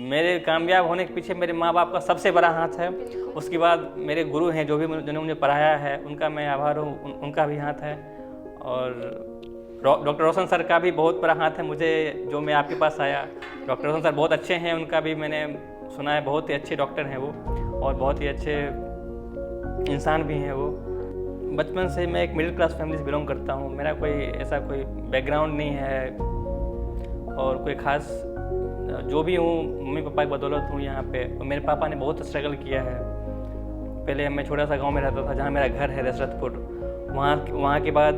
मेरे कामयाब होने के पीछे मेरे माँ बाप का सबसे बड़ा हाथ है। उसके बाद मेरे गुरु हैं जो भी जिन्होंने मुझे पढ़ाया है, उनका मैं आभार हूँ, उनका भी हाथ है। और डॉक्टर रोशन सर का भी बहुत बड़ा हाथ है मुझे, जो मैं आपके पास आया। डॉक्टर रोशन सर बहुत अच्छे हैं, उनका भी मैंने सुना है, बहुत ही अच्छे डॉक्टर हैं वो, और बहुत ही अच्छे इंसान भी हैं वो। बचपन से मैं एक मिडिल क्लास फैमिली से बिलोंग करता हूँ। मेरा कोई ऐसा कोई बैकग्राउंड नहीं है और कोई ख़ास, जो भी हूँ मम्मी पापा की बदौलत हूँ यहाँ पे। और मेरे पापा ने बहुत स्ट्रगल किया है। पहले मैं छोटा सा गांव में रहता था जहाँ मेरा घर है दशरथपुर। वहाँ के बाद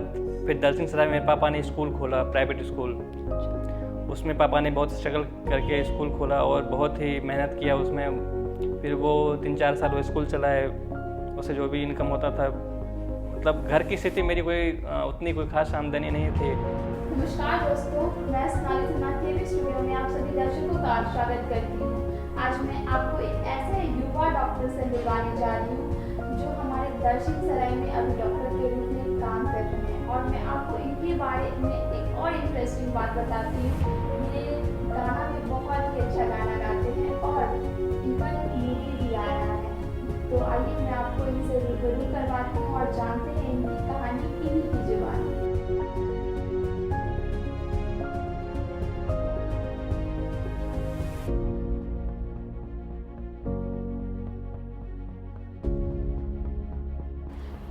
फिर दलसिंह सराय में मेरे पापा ने स्कूल खोला, प्राइवेट स्कूल। उसमें पापा ने बहुत स्ट्रगल करके स्कूल खोला और बहुत ही मेहनत किया उसमें। फिर वो 3-4 साल वो स्कूल चलाए, उससे जो भी इनकम होता था, मतलब घर की स्थिति मेरी कोई उतनी कोई खास आमदनी नहीं थी। नमस्कार दोस्तों, मैं सोनाली सिन्हा के स्टूडियो में आप सभी दर्शकों का स्वागत करती हूँ। आज मैं आपको एक ऐसे युवा डॉक्टर से मिलवाने जा रही हूँ जो हमारे दलसिंह सराय में अभी डॉक्टर के रूप में काम कर रहे हैं। और मैं आपको इनके बारे में एक और इंटरेस्टिंग बात बताती हूँ। ये गाना भी बहुत ही अच्छा गाना गाते हैं और इनका एक मूवी भी आ रहा है। तो आइए मैं आपको इनसे रूबरू करवाती हूँ और जानते हैं इनकी कहानी इन्हीं की जुबानी।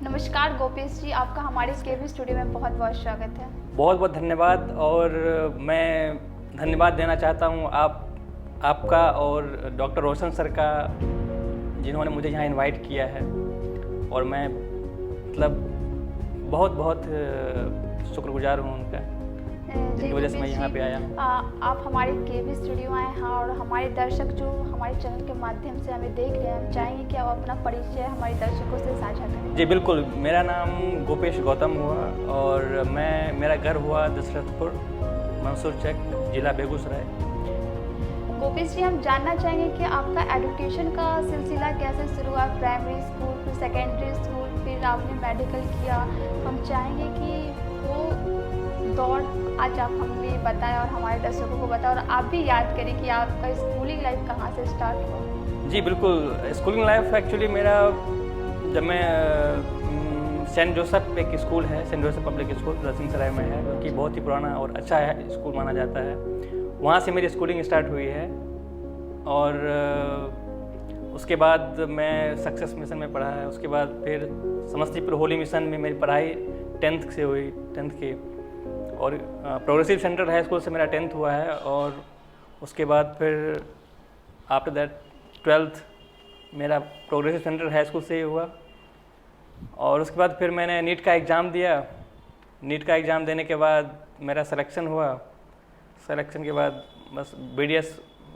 नमस्कार गोपेश जी, आपका हमारे केवी स्टूडियो में बहुत बहुत स्वागत है। बहुत बहुत धन्यवाद। और मैं धन्यवाद देना चाहता हूँ आपका और डॉक्टर रोशन सर का, जिन्होंने मुझे यहाँ इनवाइट किया है। और मैं मतलब बहुत बहुत शुक्रगुजार हूँ उनका, जिनकी वजह से मैं यहाँ पे आया हूँ। आप हमारे केवी स्टूडियो आए हैं और हमारे दर्शक जो हमारे चैनल के माध्यम से हमें देख रहे हैं, हम चाहेंगे कि आप अपना परिचय हमारे दर्शकों से साझा करें। जी बिल्कुल, मेरा नाम गोपेश गौतम हुआ और मेरा घर हुआ दशरथपुर, मंसूर चक, जिला बेगूसराय। गोपेश जी, हम जानना चाहेंगे कि आपका एजुकेशन का सिलसिला कैसे शुरू हुआ? प्राइमरी स्कूल, फिर सेकेंडरी स्कूल, फिर आपने मेडिकल किया। हम चाहेंगे कि वो दौर आज आप हमें बताएं और हमारे दर्शकों को बताएं, और आप भी याद करें कि आपका स्कूलिंग लाइफ कहाँ से स्टार्ट हुआ। जी बिल्कुल, स्कूलिंग लाइफ एक्चुअली मेरा, जब मैं सेंट जोसेफ एक स्कूल है, Saint Joseph Public School Dalsinghsarai में है, जो कि बहुत ही पुराना और अच्छा है स्कूल माना जाता है। वहाँ से मेरी स्कूलिंग स्टार्ट हुई है। और उसके बाद मैं सक्सेस मिशन में पढ़ा है। उसके बाद फिर समस्तीपुर होली मिशन में मेरी पढ़ाई 10th से हुई, 10th की। और प्रोग्रेसिव सेंटर हाई स्कूल से मेरा 10th हुआ है। और उसके बाद फिर आफ्टर दैट 12th मेरा प्रोग्रेसिव सेंटर हाई स्कूल से ही हुआ। और उसके बाद फिर मैंने नीट का एग्ज़ाम दिया। नीट का एग्ज़ाम देने के बाद मेरा सिलेक्शन हुआ। सिलेक्शन के बाद बस BDS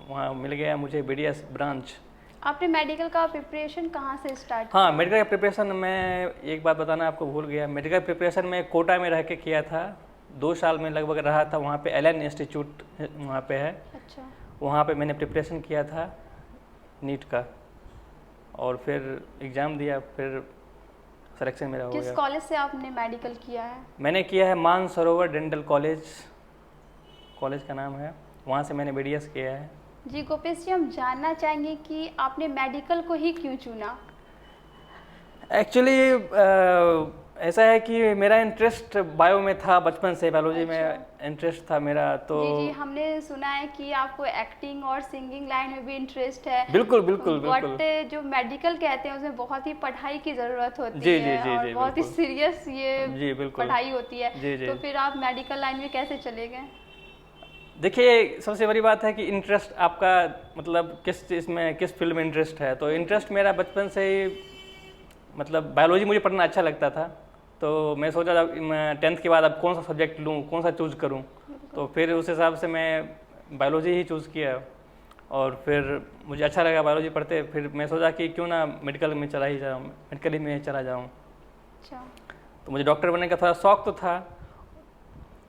वहाँ मिल गया मुझे, BDS ब्रांच। आपने मेडिकल का प्रिपरेशन कहाँ से स्टार्ट हाँ, मेडिकल का प्रिपरेशन, मैं एक बात बताना आपको भूल गया। मेडिकल प्रिपरेशन में कोटा में रह के किया था, 2 साल में लगभग रहा था वहाँ पे। एलन इंस्टीट्यूट वहाँ पे है। अच्छा। वहाँ पे मैंने प्रिपरेशन किया था नीट का, और फिर एग्ज़ाम दिया, फिर सिलेक्शन मेरा हो गया। किस कॉलेज से आपने मेडिकल किया है? मैंने किया है मानसरोवर डेंटल कॉलेज का नाम है, वहाँ से मैंने BDS किया है। जी गोपेश जी, हम जानना चाहेंगे कि आपने मेडिकल को ही क्यों चुना? एक्चुअली ऐसा है कि मेरा इंटरेस्ट बायो में था, बचपन से बायोलॉजी में इंटरेस्ट था मेरा। तो जी, हमने सुना है कि आपको एक्टिंग और सिंगिंग लाइन में भी इंटरेस्ट है। बिल्कुल बिल्कुल बट बिल्कुल। जो मेडिकल कहते हैं उसमें बहुत ही पढ़ाई की ज़रूरत होती जी, है। जी, जी, और जी, बहुत ही बिल्कुल। सीरियस ये जी बिल्कुल। पढ़ाई होती है। जी, जी। तो फिर आप मेडिकल लाइन में कैसे चले गए? देखिए, सबसे बड़ी बात है कि इंटरेस्ट आपका, मतलब किस चीज़ में, किस फील्ड में इंटरेस्ट है। तो इंटरेस्ट मेरा बचपन से ही, मतलब बायोलॉजी मुझे पढ़ना अच्छा लगता था। तो मैं सोचा जब मैं 10th के बाद अब कौन सा सब्जेक्ट लूँ, कौन सा चूज़ करूँ। तो फिर उस हिसाब से मैं बायोलॉजी ही चूज़ किया। और फिर मुझे अच्छा लगा बायोलॉजी पढ़ते। फिर मैं सोचा कि क्यों ना मेडिकल में चला जाऊँ। अच्छा। तो मुझे डॉक्टर बनने का थोड़ा शौक तो था,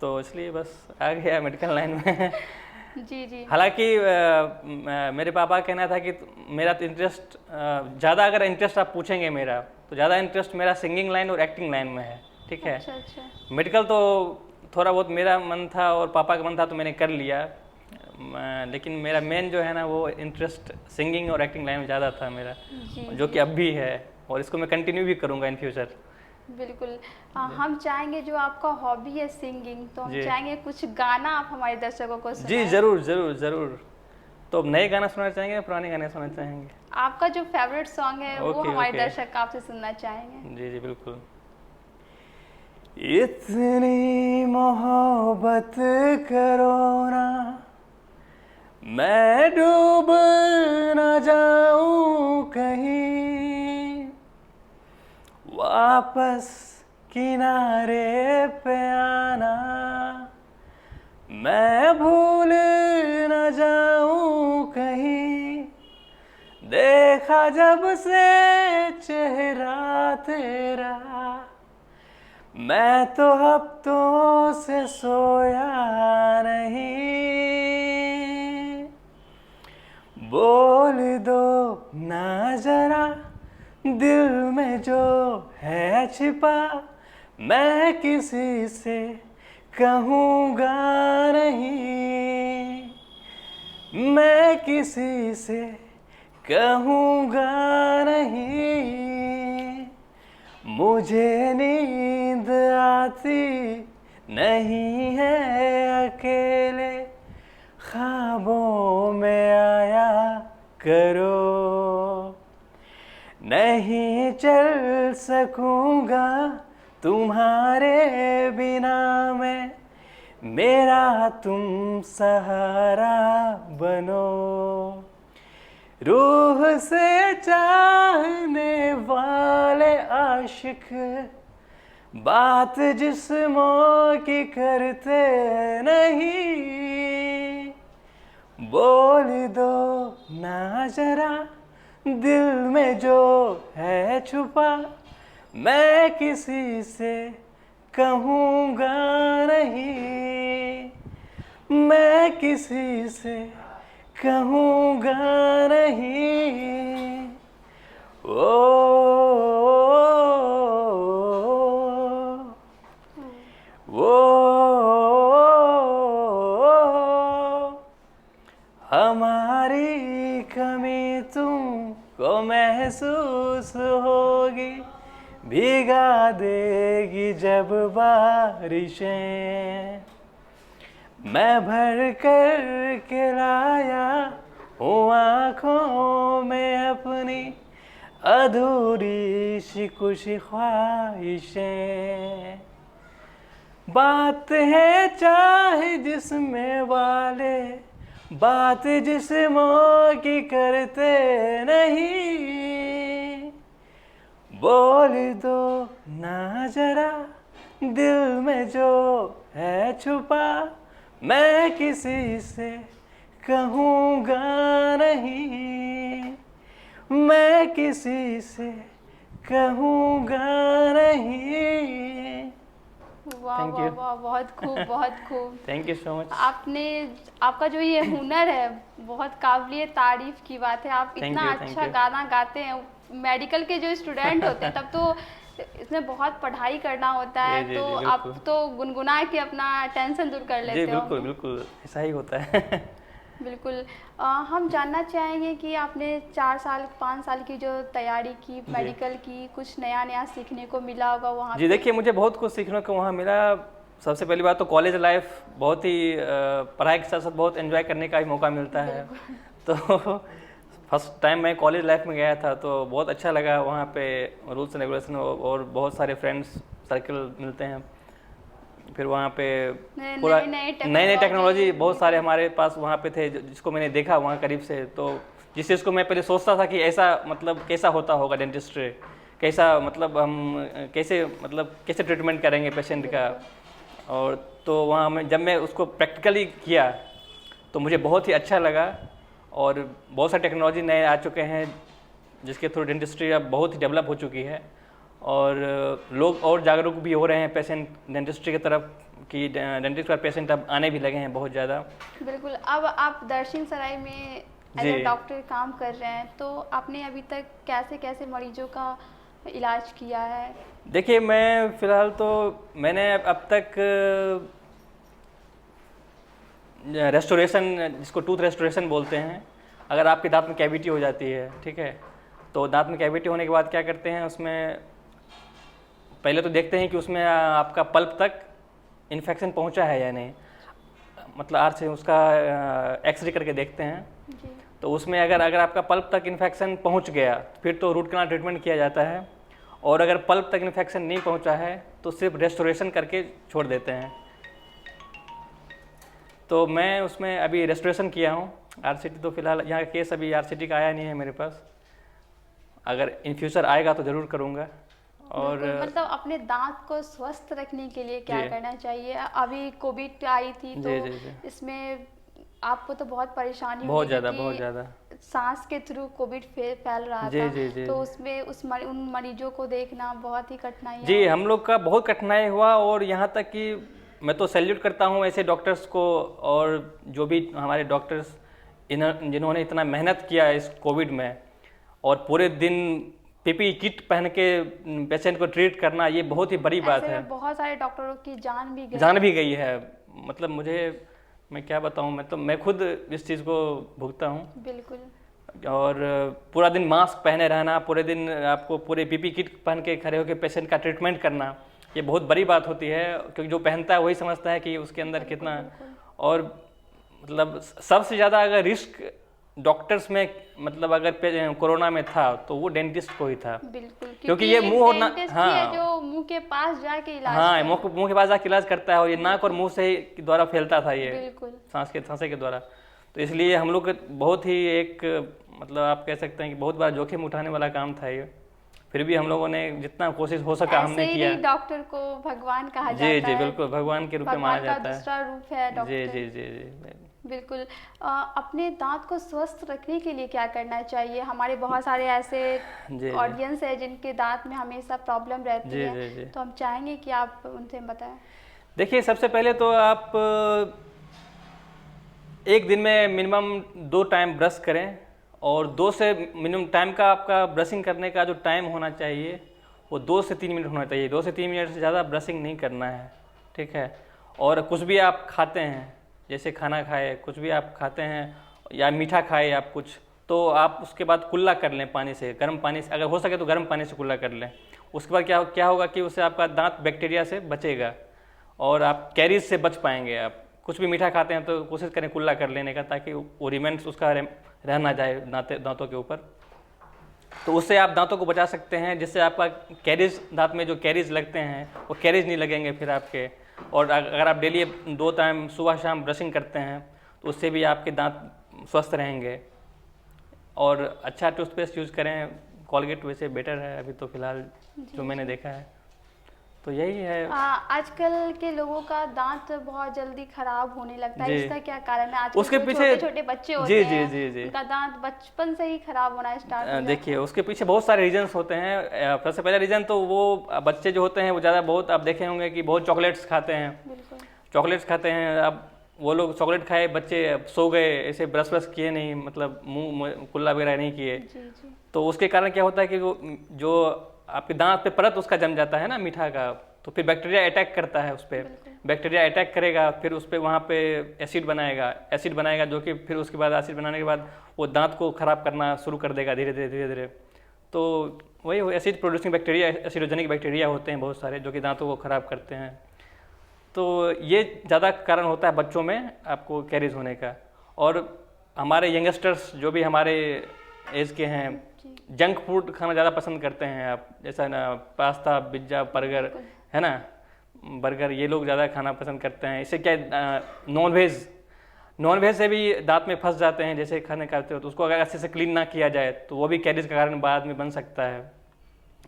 तो इसलिए बस आ गया मेडिकल लाइन में। जी जी। हालांकि मेरे पापा का कहना था कि मेरा तो इंटरेस्ट ज़्यादा, अगर इंटरेस्ट आप पूछेंगे मेरा, तो ज़्यादा इंटरेस्ट मेरा सिंगिंग लाइन और एक्टिंग लाइन में है। ठीक है। अच्छा। मेडिकल तो थोड़ा बहुत मेरा मन था और पापा का मन था, तो मैंने कर लिया। लेकिन मेरा मेन जो है ना वो इंटरेस्ट सिंगिंग और एक्टिंग लाइन में ज़्यादा था मेरा, जी जो कि अब भी है और इसको मैं कंटिन्यू भी करूँगा इन फ्यूचर। बिल्कुल। हम चाहेंगे, जो आपका हॉबी है सिंगिंग, तो हम जी। चाहेंगे कुछ गाना आप हमारे दर्शकों को जी सुनाएं। ज़रूर ज़रूर ज़रूर। तो अब नए गाना सुनना चाहेंगे या पुराने गाने सुनना चाहेंगे? आपका जो फेवरेट सॉन्ग है वो ओके, हमारे ओके। दर्शक आपसे सुनना चाहेंगे। जी जी बिल्कुल। इतनी मोहब्बत करो ना, मैं डूब न जाऊं कहीं, वापस किनारे पे आना, मैं भूल न जाऊं कहीं, देखा जब से चेहरा तेरा, मैं तो हफ्तों से सोया नहीं, बोल दो ना जरा दिल में जो है छिपा, मैं किसी से कहूँगा नहीं, मैं किसी से कहूँगा नहीं, मुझे नींद आती नहीं है अकेले, ख्वाबों में आया करो, नहीं चल सकूँगा तुम्हारे बिना मैं, मेरा तुम सहारा बनो, रूह से चाहने वाले आशिक, बात जिस्मों की करते नहीं, बोल दो ना जरा दिल में जो है छुपा, मैं किसी से कहूँगा नहीं, मैं किसी से कहूँगा नहीं, हमारी कमी तुमको महसूस होगी, भीगा देगी जब बारिशें, मैं भर कर के लाया हूँ आँखों में अपनी अधूरी सी कुछ ख्वाहिशें, बात है चाहे जिसमें वाले, बात जिस्मों की करते नहीं, बोल दो ना जरा दिल में जो है छुपा, मैं किसी से कहूँगा नहीं, मैं किसी से कहूँगा नहीं। वाह Thank वाह you. वाह, बहुत खूब बहुत खूब। Thank you so much. आपका जो ये हुनर है बहुत काबिलिए तारीफ की बात है। आप Thank इतना you, thank अच्छा you. गाना गाते हैं। मेडिकल के जो स्टूडेंट होते हैं तब तो इसमें बहुत पढ़ाई करना होता है, जी, जी, तो जी, आप बिल्कुल। तो गुनगुना के अपना टेंशन दूर कर जी लेते हो। बिल्कुल बिल्कुल ऐसा ही होता है। बिल्कुल। हम जानना चाहेंगे कि आपने 4 साल 5 साल की जो तैयारी की मेडिकल की, कुछ नया नया सीखने को मिला होगा वहाँ जी पे। देखिए, मुझे बहुत कुछ सीखने को वहाँ मिला। सबसे पहली बात तो कॉलेज लाइफ बहुत ही पढ़ाई के साथ साथ बहुत एंजॉय करने का भी मौका मिलता है। तो फर्स्ट टाइम मैं कॉलेज लाइफ में गया था तो बहुत अच्छा लगा। वहाँ पे रूल्स एंड रेगुलेशन और बहुत सारे फ्रेंड्स सर्कल मिलते हैं। फिर वहाँ पे पूरा नई नई टेक्नोलॉजी बहुत सारे हमारे पास वहाँ पे थे जिसको मैंने देखा वहाँ करीब से। तो जिस चीज़ को मैं पहले सोचता था कि ऐसा मतलब कैसा होता होगा डेंटिस्ट्री, कैसा मतलब हम कैसे ट्रीटमेंट करेंगे पेशेंट का। और तो वहाँ में जब मैं उसको प्रैक्टिकली किया तो मुझे बहुत ही अच्छा लगा। और बहुत सारी टेक्नोलॉजी नए आ चुके हैं जिसके थ्रू डेंटिस्ट्री अब बहुत ही डेवलप हो चुकी है और लोग और जागरूक भी हो रहे हैं पेशेंट डेंटिस्ट्री की तरफ कि डेंटिस्ट का पेशेंट अब आने भी लगे हैं बहुत ज़्यादा। बिल्कुल। अब आप दर्शन सराय में एज ए डॉक्टर काम कर रहे हैं, तो आपने अभी तक कैसे कैसे मरीजों का इलाज किया है? देखिए, मैं फ़िलहाल तो मैंने अब तक रेस्टोरेशन, जिसको टूथ रेस्टोरेशन बोलते हैं। अगर आपके दांत में कैविटी हो जाती है, ठीक है, तो दांत में कैविटी होने के बाद क्या करते हैं, उसमें पहले तो देखते हैं कि उसमें आपका पल्प तक इन्फेक्शन पहुंचा है या नहीं, मतलब आर से उसका एक्सरे करके देखते हैं। जी। तो उसमें अगर आपका पल्प तक इन्फेक्शन पहुंच गया फिर तो रूट कनाल ट्रीटमेंट किया जाता है, और अगर पल्प तक इन्फेक्शन नहीं पहुंचा है तो सिर्फ रेस्टोरेशन करके छोड़ देते हैं। तो मैं उसमें अभी रेस्टोरेशन किया हूँ। RCT तो फिलहाल यहाँ का केस अभी RCT का आया नहीं है मेरे पास, अगर इन फ्यूचर आएगा तो ज़रूर करूँगा। और मतलब अपने दांत को स्वस्थ रखने के लिए क्या जी। करना चाहिए? अभी कोविड आई थी तो जी। इसमें आपको तो बहुत परेशानी बहुत हुई ज़्यादा क्योंकि बहुत ज़्यादा। सांस के थ्रू कोविड फैल रहा जी, था। जी, जी, तो जी। उसमें उन मरीजों को देखना बहुत ही कठिनाई जी, हम लोग का बहुत कठिनाई हुआ, और यहाँ तक कि मैं तो सैल्यूट करता हूँ ऐसे डॉक्टर्स को, और जो भी हमारे डॉक्टर्स जिन्होंने इतना मेहनत किया इस कोविड में, और पूरे दिन PPE किट पहन के पेशेंट को ट्रीट करना, ये बहुत ही बड़ी बात है। बहुत सारे डॉक्टरों की जान भी गई है। मतलब मैं क्या बताऊँ, मैं खुद इस चीज़ को भुगता हूँ। बिल्कुल। और पूरा दिन मास्क पहने रहना, पूरे दिन आपको पूरे PPE किट पहन के खड़े होकर पेशेंट का ट्रीटमेंट करना, ये बहुत बड़ी बात होती है, क्योंकि जो पहनता है वही समझता है कि उसके अंदर कितना। और मतलब सबसे ज़्यादा अगर रिस्क डॉक्टर्स में, मतलब अगर कोरोना में था तो वो डेंटिस्ट को ही था। बिल्कुल, क्योंकि ये मुंह और डेंटिस्ट ही है जो मुंह के पास जाके इलाज हाँ, मुंह के पास जाके इलाज करता है, और ये नाक और मुंह से ही द्वारा फैलता था ये, बिल्कुल, सांसे के द्वारा। तो इसलिए हम लोग बहुत ही एक, मतलब आप कह सकते हैं कि बहुत बड़ा जोखिम उठाने वाला काम था ये। फिर भी हम लोगों ने जितना कोशिश हो सका हमने किया। डॉक्टर को भगवान कहा जाता जी है। जी, बिल्कुल भगवान के रूप में माना जाता है। दूसरा रूप है डॉक्टर। जी जी जी जी, बिल्कुल। अपने दांत को स्वस्थ रखने के लिए क्या करना चाहिए? हमारे बहुत सारे ऐसे ऑडियंस है जिनके दांत में हमेशा प्रॉब्लम रहती है, तो हम चाहेंगे कि आप उनसे बताएं। देखिए, सबसे पहले तो आप एक दिन में मिनिमम 2 टाइम ब्रश करें, और 2 से मिनिमम टाइम का आपका ब्रशिंग करने का जो टाइम होना चाहिए वो 2 से 3 मिनट होना चाहिए। 2 से 3 मिनट से ज़्यादा ब्रशिंग नहीं करना है, ठीक है। और कुछ भी आप खाते हैं, जैसे खाना खाए, कुछ भी आप खाते हैं या मीठा खाए आप कुछ, तो आप उसके बाद कुल्ला कर लें पानी से, गर्म पानी से, अगर हो सके तो गर्म पानी से कुल्ला कर लें। उसके बाद क्या होगा कि उससे आपका दांत बैक्टीरिया से बचेगा, और आप कैरीज से बच पाएंगे। आप कुछ भी मीठा खाते हैं तो कोशिश करें कुल्ला कर लेने का, ताकि वो रिमेंट्स उसका रह ना जाए दांतों के ऊपर। तो उससे आप दांतों को बचा सकते हैं, जिससे आपका कैरीज, दांत में जो कैरीज लगते हैं वो कैरीज नहीं लगेंगे फिर आपके। और अगर आप डेली 2 टाइम सुबह शाम ब्रशिंग करते हैं तो उससे भी आपके दांत स्वस्थ रहेंगे। और अच्छा टूथपेस्ट यूज़ करें, कॉलगेट वैसे बेटर है अभी तो फिलहाल जो मैंने देखा है। तो यही है। आजकल के लोगों का दांत बहुत जल्दी खराब होने लगता है, इसका क्या कारण है? आजकल उसके पीछे छोटे बच्चे होते हैं, जी, उनका दांत बचपन से ही खराब होना स्टार्ट हो जाता है। देखिए, उसके पीछे बहुत सारे रीजंस होते हैं। सबसे पहला रीज़न तो वो बच्चे जो होते हैं वो ज़्यादा, बहुत आप देखे होंगे कि बहुत चॉकलेट्स खाते हैं। चॉकलेट्स खाते हैं, अब वो लोग चॉकलेट खाए, बच्चे सो गए, ऐसे ब्रश किए नहीं, मतलब मुंह कुल्ला वगैरह नहीं किए, तो उसके कारण क्या होता है कि जो आपके दांत पे परत उसका जम जाता है ना मीठा का, तो फिर बैक्टीरिया अटैक करता है उस पर। बैक्टीरिया अटैक करेगा, फिर उस पर वहाँ पे एसिड बनाएगा जो कि फिर उसके बाद एसिड बनाने के बाद वो दांत को ख़राब करना शुरू कर देगा धीरे धीरे। तो वही एसिड प्रोड्यूसिंग बैक्टीरिया, एसिडोजेनिक बैक्टीरिया होते हैं बहुत सारे, जो कि दांतों को ख़राब करते हैं। तो ये ज़्यादा कारण होता है बच्चों में आपको कैरीज होने का। और हमारे यंगस्टर्स जो भी हमारे एज के हैं, जंक फूड खाना ज़्यादा पसंद करते हैं। आप जैसा ना पास्ता, पिज्ज़ा, बर्गर है ना, बर्गर, ये लोग ज़्यादा खाना पसंद करते हैं। इससे क्या, नॉन वेज से भी दांत में फंस जाते हैं, जैसे खाने खाते हो तो उसको अगर अच्छे से क्लीन ना किया जाए तो वो भी कैरीज का कारण बाद में बन सकता है।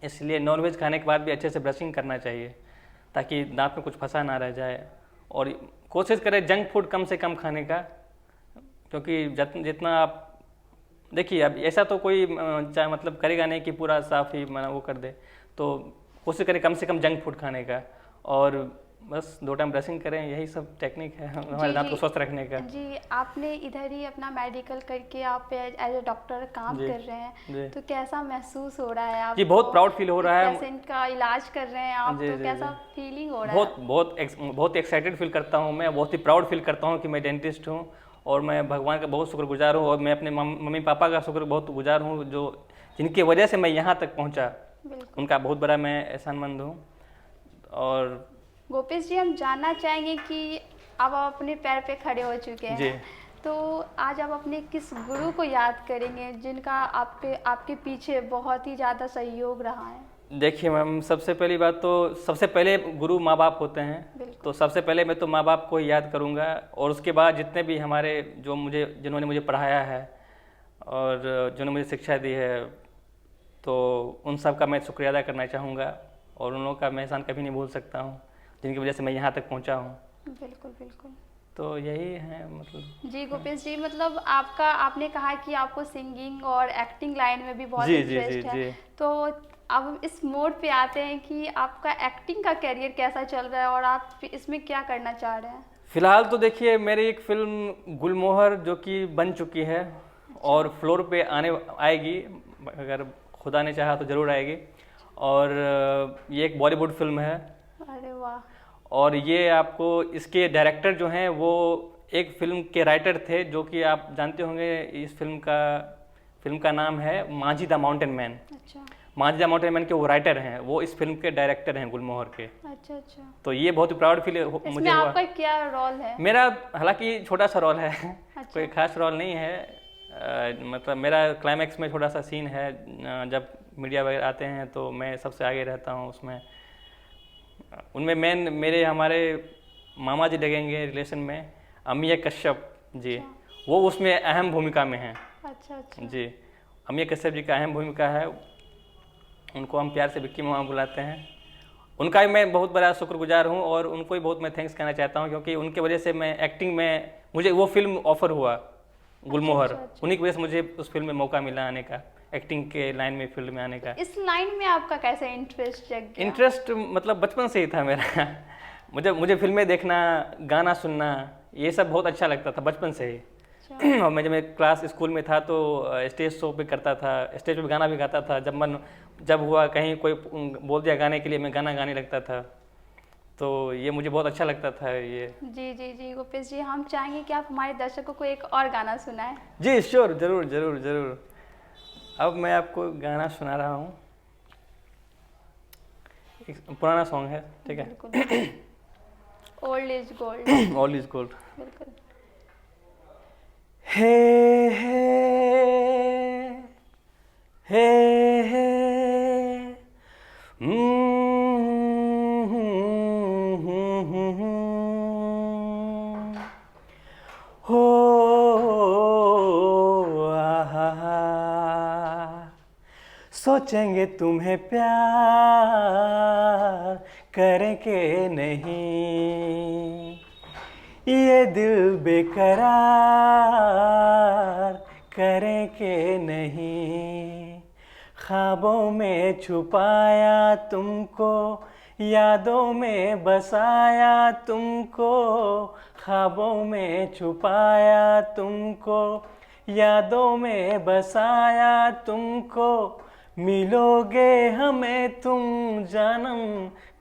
इसलिए नॉन वेज खाने के बाद भी अच्छे से ब्रशिंग करना चाहिए, ताकि दांत में कुछ फंसा ना रह जाए। और कोशिश करें जंक फूड कम से कम खाने का, क्योंकि जितना आप देखिए, अब ऐसा तो कोई चाहे मतलब करेगा नहीं कि पूरा साफ ही वो कर दे, तो कोशिश करें कम से कम जंक फूड खाने का। और बस 2 टाइम ब्रशिंग करें, यही सब टेक्निक है हमारे जी दांत को जी स्वस्थ रखने का। जी, आपने इधर ही अपना मेडिकल करके आप एज ए डॉक्टर काम जी कर रहे हैं, जी तो कैसा महसूस हो रहा है जी, आपको? बहुत प्राउड फील हो रहा है। पेशेंट का इलाज कर रहे हैं आप, जी तो जी कैसा जी, फीलिंग हो रहा है? बहुत एक्साइटेड फील करता हूँ मैं, बहुत ही प्राउड फील करता हूँ कि मैं डेंटिस्ट हूँ। और मैं भगवान का बहुत शुक्रगुजार हूँ, और मैं अपने मम्मी पापा का बहुत गुजार हूँ, जो जिनकी वजह से मैं यहाँ तक पहुँचा, बिल्कुल। उनका बहुत बड़ा मैं एहसानमंद हूँ। और गोपेश जी, हम जानना चाहेंगे कि अब आप अपने पैर पे खड़े हो चुके जी हैं, तो आज आप अपने किस गुरु को याद करेंगे जिनका आपके पीछे बहुत ही ज़्यादा सहयोग रहा है? देखिए मैम, सबसे पहली बात तो सबसे पहले गुरु माँ बाप होते हैं, बिल्कुल। तो सबसे पहले मैं तो माँ बाप को ही याद करूँगा, और उसके बाद जितने भी हमारे जिन्होंने मुझे पढ़ाया है और जिन्होंने मुझे शिक्षा दी है, तो उन सब का मैं शुक्रिया अदा करना चाहूँगा, और उन लोगों का मैं एहसान कभी नहीं भूल सकता हूँ, जिनकी वजह से मैं यहाँ तक पहुँचा हूँ। बिल्कुल बिल्कुल। तो यही है मतलब। जी गोपेश जी, मतलब आपने कहा कि आपको सिंगिंग और एक्टिंग लाइन में भी बहुत जी जी जी इंटरेस्ट है, जी। तो अब इस मोड पे आते हैं कि आपका एक्टिंग का करियर कैसा चल रहा है और आप इसमें क्या करना चाह रहे हैं? फिलहाल तो देखिए, मेरी एक फिल्म गुलमोहर जो कि बन चुकी है और फ्लोर पे आएगी, अगर खुदा ने चाहा तो ज़रूर आएगी। और ये एक बॉलीवुड फिल्म है, अरे वाह। और ये आपको इसके डायरेक्टर जो हैं वो एक फिल्म के राइटर थे, जो कि आप जानते होंगे। इस फिल्म का नाम है माझी द माउंटेन मैन। अच्छा माझी द माउंटेन मैन के वो राइटर हैं, वो इस फिल्म के डायरेक्टर हैं गुलमोहर के। अच्छा। अच्छा, तो ये बहुत ही प्राउड फील इसमें मुझे हुआ। आपका क्या रोल है? मेरा हालांकि छोटा सा रोल है, अच्छा। कोई खास रोल नहीं है। मतलब मेरा क्लाइमैक्स में छोटा सा सीन है, जब मीडिया वगैरह आते हैं तो मैं सबसे आगे रहता हूँ उसमें। उनमें मेन हमारे मामा जी लगेंगे रिलेशन में, अमिय कश्यप जी, वो उसमें अहम भूमिका में हैं। अच्छा अच्छा। जी, अमिय कश्यप जी का अहम भूमिका है, उनको हम प्यार से विक्की मामा बुलाते हैं। उनका भी मैं बहुत बड़ा शुक्रगुजार हूँ, और उनको भी बहुत मैं थैंक्स कहना चाहता हूँ, क्योंकि उनके वजह से मैं एक्टिंग में, मुझे वो फिल्म ऑफर हुआ गुलमोहर, अच्छा। उन्हीं की वजह से मुझे उस फिल्म में मौका मिला आने का, एक्टिंग के लाइन में, फील्ड में आने का। इस लाइन में आपका कैसे इंटरेस्ट जग गया? इंटरेस्ट मतलब बचपन से ही था मेरा। मुझे फिल्में देखना, गाना सुनना, ये सब बहुत अच्छा लगता था बचपन से ही। अच्छा। और मैं जब क्लास स्कूल में था तो स्टेज शो पे करता था, स्टेज पे गाना भी गाता था। जब हुआ कहीं कोई बोल दिया गाने के लिए, मैं गाना गाने लगता था। तो ये मुझे बहुत अच्छा लगता था ये। जी जी जी गोपेश जी, हम चाहेंगे कि आप हमारे दर्शकों को एक और गाना सुनाएं। जी श्योर, ज़रूर ज़रूर ज़रूर। अब मैं आपको गाना सुना रहा हूँ, एक पुराना सॉन्ग है, ठीक है। बिल्कुल। Old is gold. All is gold. बिल्कुल। हे हे हे हे हो आहा, सोचेंगे तुम्हें प्यार करें के नहीं, ये दिल बेकरार करें के नहीं। ख्वाबों में छुपाया तुमको, यादों में बसाया तुमको, ख्वाबों में छुपाया तुमको, यादों में बसाया तुमको। मिलोगे हमें तुम जानम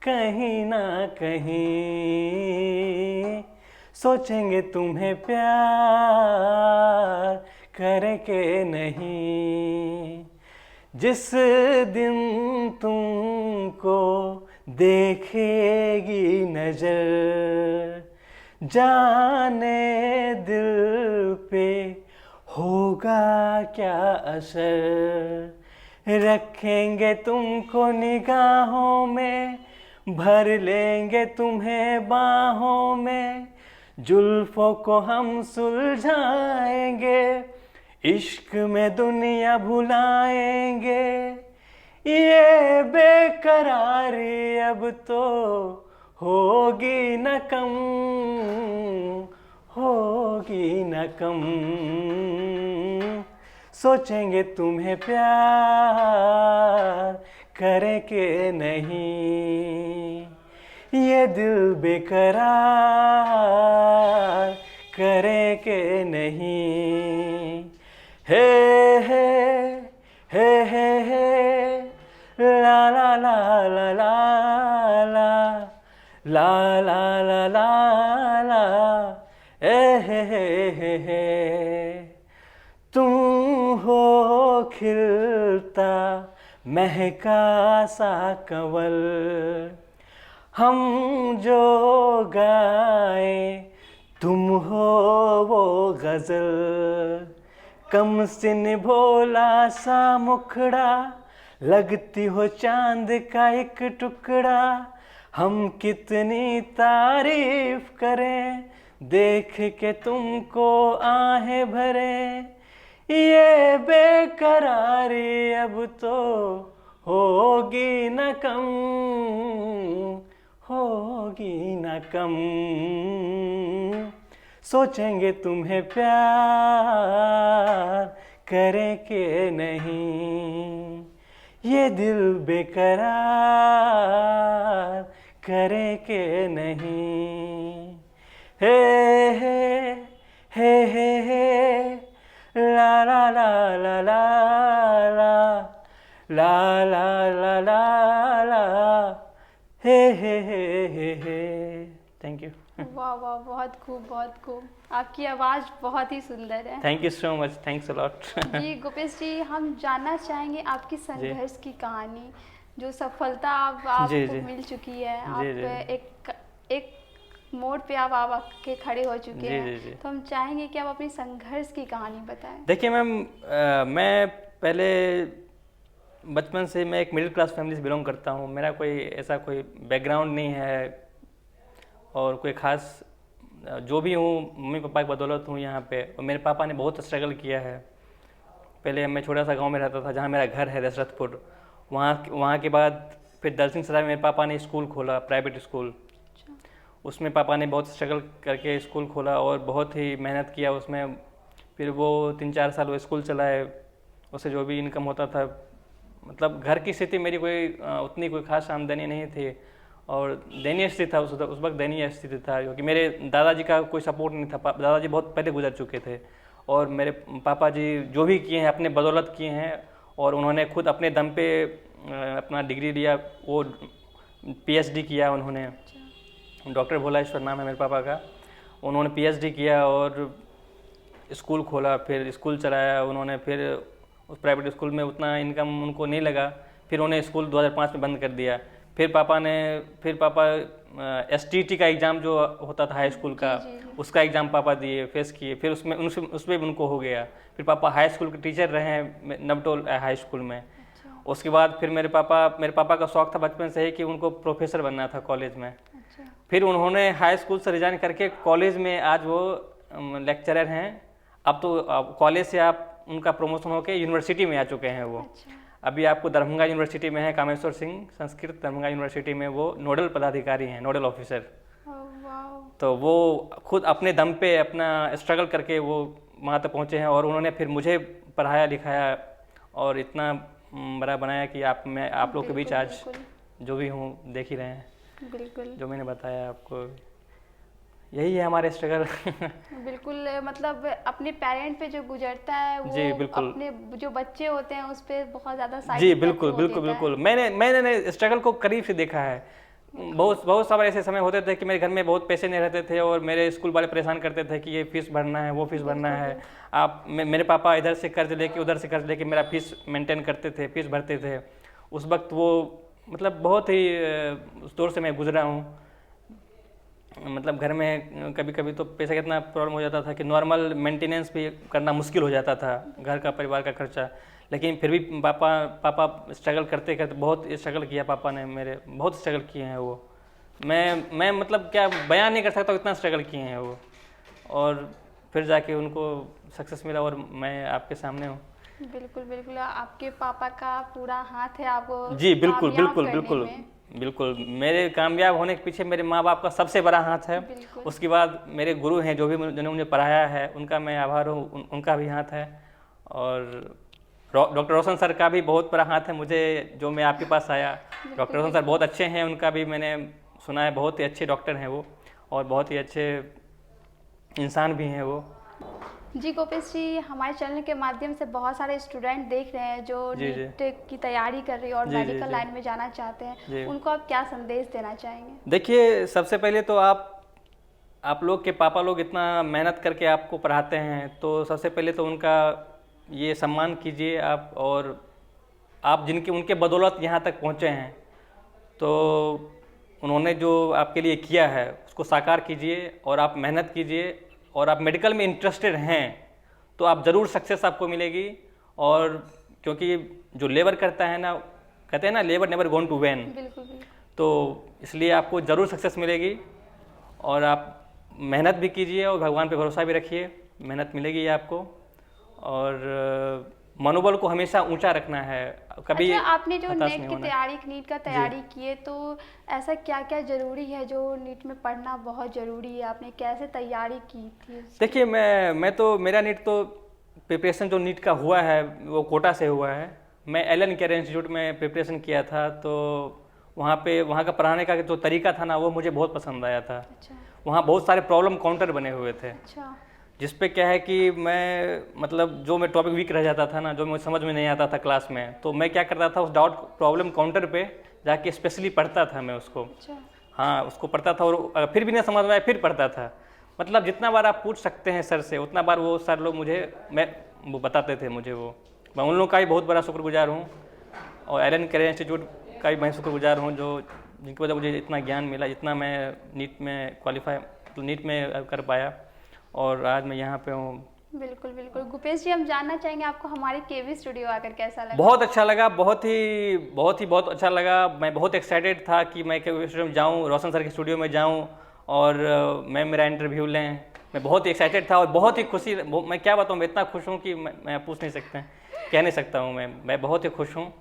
कहीं ना कहीं, सोचेंगे तुम्हें प्यार करे के नहीं। जिस दिन तुमको देखेगी नजर, जाने दिल पे होगा क्या असर। रखेंगे तुमको निगाहों में, भर लेंगे तुम्हें बाहों में, जुल्फों को हम सुलझाएंगे, इश्क में दुनिया भुलाएंगे। ये बेकरारी अब तो होगी न कम, होगी न कम। सोचेंगे तुम्हें प्यार करे के नहीं, ये दिल बेकरार करे के नहीं। हे हे हे ला ला ला ला ला ला ला ला ला ला ला हे तुम हो खिलता महका सा कंवल, हम जो गाए तुम हो वो गजल, कम सिन भोला सा मुखड़ा, लगती हो चांद का एक टुकड़ा, हम कितनी तारीफ करें देख के तुमको आहें भरे, ये बेकरारी अब तो होगी न कम, होगी न कम, सोचेंगे तुम्हें प्यार करें के नहीं, ये दिल बेकरार करे के नहीं। हे ला ला ला ला ला ला ला ला ला ला ला हे। Thank you. वाह वाह, बहुत खूब बहुत खूब। आपकी आवाज़ बहुत ही सुंदर है। Thank you so much, thanks a lot. जी गोपेश जी, हम जानना चाहेंगे आपकी संघर्ष की कहानी, जो सफलता आपको मिल चुकी है। आप एक मोड़ पे आप आके खड़े हो चुके हैं, तो हम चाहेंगे कि आप अपनी संघर्ष की कहानी बताएं। देखिए मैम, मैं पहले बचपन से मैं एक मिडिल क्लास फैमिली से बिलोंग करता हूँ। मेरा कोई ऐसा कोई बैकग्राउंड नहीं है और कोई ख़ास, जो भी हूँ मम्मी पापा की बदौलत हूँ यहाँ पे। और मेरे पापा ने बहुत स्ट्रगल किया है। पहले मैं छोटा सा गांव में रहता था जहाँ मेरा घर है दशरथपुर। वहाँ के बाद फिर दलसिंह सराय में मेरे पापा ने स्कूल खोला, प्राइवेट स्कूल। उसमें पापा ने बहुत स्ट्रगल करके स्कूल खोला और बहुत ही मेहनत किया उसमें। फिर वो 3-4 साल वो स्कूल चलाए, उससे जो भी इनकम होता था, मतलब घर की स्थिति मेरी कोई उतनी कोई खास आमदनी नहीं थी और दयनीय स्थिति था। उस वक्त दयनीय स्थिति था, क्योंकि मेरे दादाजी का कोई सपोर्ट नहीं था। दादाजी बहुत पहले गुजर चुके थे और मेरे पापा जी जो भी किए हैं अपने बदौलत किए हैं। और उन्होंने खुद अपने दम पे अपना डिग्री लिया, वो PhD किया उन्होंने। डॉक्टर भोलाश्वर नाम है मेरे पापा का। उन्होंने PhD किया और स्कूल खोला, फिर स्कूल चलाया उन्होंने। फिर उस प्राइवेट स्कूल में उतना इनकम उनको नहीं लगा, फिर उन्हें स्कूल 2005 में बंद कर दिया। फिर पापा STT का एग्ज़ाम जो होता था हाई स्कूल का, उसका एग्ज़ाम पापा दिए, फेस किए। फिर उसमें भी उनको हो गया। फिर पापा हाई स्कूल के टीचर रहे हैं नवटोल हाई स्कूल में। उसके बाद फिर मेरे पापा का शौक़ था बचपन से ही कि उनको प्रोफेसर बनना था कॉलेज में। फिर उन्होंने हाई स्कूल से रिजाइन करके कॉलेज में आज वो लेक्चरर हैं। अब तो कॉलेज से उनका प्रमोशन होकर यूनिवर्सिटी में आ चुके हैं वो। अभी आपको दरभंगा यूनिवर्सिटी में है, कामेश्वर सिंह संस्कृत दरभंगा यूनिवर्सिटी में वो नोडल पदाधिकारी हैं, नोडल ऑफिसर। तो वो खुद अपने दम पे अपना स्ट्रगल करके वो वहाँ तक पहुँचे हैं। और उन्होंने फिर मुझे पढ़ाया लिखाया और इतना बड़ा बनाया कि आप लोग के बीच आज जो भी हूँ देख ही रहे हैं। बिल्कुल, जो मैंने बताया आपको, यही है हमारे स्ट्रगल। बिल्कुल, मतलब अपने पेरेंट पे जो गुजरता है वो जी बिल्कुल, अपने जो बच्चे होते हैं उस पे बहुत ज़्यादा साइड जी बिल्कुल। मैंने स्ट्रगल को करीब से देखा है। बहुत सारे ऐसे समय होते थे कि मेरे घर में बहुत पैसे नहीं रहते थे और मेरे स्कूल वाले परेशान करते थे कि ये फीस भरना है, वो फीस भरना है। मेरे पापा इधर से कर्ज लेके उधर से कर्ज लेके मेरा फीस मेंटेन करते थे, फीस भरते थे। उस वक्त वो मतलब बहुत ही उस दौर से मैं गुजरा हूँ। मतलब घर में कभी कभी तो पैसे का इतना प्रॉब्लम हो जाता था कि नॉर्मल मेंटेनेंस भी करना मुश्किल हो जाता था, घर का, परिवार का खर्चा। लेकिन फिर भी पापा स्ट्रगल करते करते बहुत स्ट्रगल किया। पापा ने मेरे बहुत स्ट्रगल किए हैं वो। मैं मतलब क्या बयान नहीं कर सकता, इतना स्ट्रगल किए हैं वो। और फिर जाके उनको सक्सेस मिला और मैं आपके सामने हूँ। बिल्कुल, आपके पापा का पूरा हाथ है आपको। जी बिल्कुल, मेरे कामयाब होने के पीछे मेरे माँ बाप का सबसे बड़ा हाथ है। उसके बाद मेरे गुरु हैं जो भी जिन्होंने मुझे पढ़ाया है, उनका मैं आभार हूँ, उनका भी हाथ है। और डॉक्टर रोशन सर का भी बहुत बड़ा हाथ है मुझे, जो मैं आपके पास आया। डॉक्टर रोशन सर बहुत अच्छे हैं, उनका भी मैंने सुना है बहुत ही अच्छे डॉक्टर हैं वो, और बहुत ही अच्छे इंसान भी हैं वो। जी गोपेश जी, हमारे चैनल के माध्यम से बहुत सारे स्टूडेंट देख रहे हैं जो नीट की तैयारी कर रही है और मेडिकल लाइन में जाना चाहते हैं, उनको आप क्या संदेश देना चाहेंगे? देखिए, सबसे पहले तो आप लोग के पापा लोग इतना मेहनत करके आपको पढ़ाते हैं, तो सबसे पहले तो उनका ये सम्मान कीजिए आप, और आप उनके बदौलत यहाँ तक पहुँचे हैं, तो उन्होंने जो आपके लिए किया है उसको साकार कीजिए, और आप मेहनत कीजिए, और आप मेडिकल में इंटरेस्टेड हैं तो आप ज़रूर सक्सेस आपको मिलेगी। और क्योंकि जो लेबर करता है ना, कहते हैं ना, labour never gone to vain, तो इसलिए आपको ज़रूर सक्सेस मिलेगी। और आप मेहनत भी कीजिए और भगवान पे भरोसा भी रखिए, मेहनत मिलेगी आपको, और मनोबल को हमेशा ऊंचा रखना है, कभी अच्छा, आपने जो नीट का तैयारी की है, तो ऐसा क्या क्या ज़रूरी है जो नीट में पढ़ना बहुत ज़रूरी है? आपने कैसे तैयारी की थी? देखिए, मैं तो मेरा नीट तो प्रिपरेशन जो नीट का हुआ है वो कोटा से हुआ है। मैं एलन केयर इंस्टीट्यूट में प्रिपरेशन किया था, तो वहाँ का पढ़ाने का जो तरीका था ना, वो मुझे बहुत पसंद आया था। अच्छा। वहाँ बहुत सारे प्रॉब्लम काउंटर बने हुए थे। अच्छा। जिस पे क्या है कि मैं मतलब जो मैं टॉपिक वीक रह जाता था ना, जो मुझे समझ में नहीं आता था क्लास में, तो मैं क्या करता था, उस डाउट प्रॉब्लम काउंटर पे जाके स्पेशली पढ़ता था मैं उसको। अच्छा। हाँ, उसको पढ़ता था, और फिर भी नहीं समझ में आया फिर पढ़ता था। मतलब जितना बार आप पूछ सकते हैं सर से, उतना बार वो सर लोग वो बताते थे मुझे। मैं उन लोगों का भी बहुत बड़ा शुक्रगुजार हूँ, और एलन केयर इंस्टीट्यूट का भी मैं शुक्रगुजार हूँ, जिनकी वजह मुझे इतना ज्ञान मिला, जितना मैं नीट में कर पाया, और आज मैं यहाँ पे हूँ। बिल्कुल बिल्कुल। गुपेश जी, हम जानना चाहेंगे आपको हमारे केवी स्टूडियो आकर कैसा लगा? बहुत अच्छा लगा, बहुत अच्छा लगा। मैं बहुत एक्साइटेड था कि मैं केवी स्टूडियो में जाऊँ, रोशन सर के स्टूडियो में जाऊँ, और मैं मेरा इंटरव्यू लें। मैं बहुत ही एक्साइटेड था, और बहुत ही खुशी, मैं क्या बताऊँ, मैं इतना खुश हूँ कि मैं पूछ नहीं सकते, कह नहीं सकता हूँ। मैं बहुत ही खुश हूँ,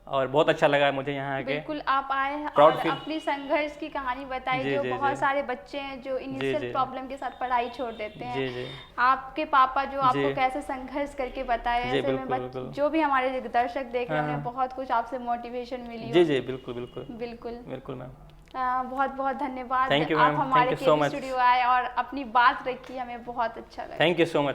और बहुत अच्छा लगा मुझे यहाँ आके। बिल्कुल, आप आए और अपनी संघर्ष की कहानी बताई, जो बहुत सारे बच्चे हैं जो इनिशियल प्रॉब्लम के साथ पढ़ाई छोड़ देते हैं। आपके पापा जो आपको कैसे संघर्ष करके बताए, ऐसे में जो भी हमारे दर्शक देख रहे हैं, उन्हें बहुत कुछ आपसे मोटिवेशन मिली। जी, बिल्कुल मैम। बहुत बहुत धन्यवाद। थैंक यू आप मैम, हमारे केवी स्टूडियो आए और अपनी बात रखी, हमें बहुत अच्छा लगा। Thank you so much.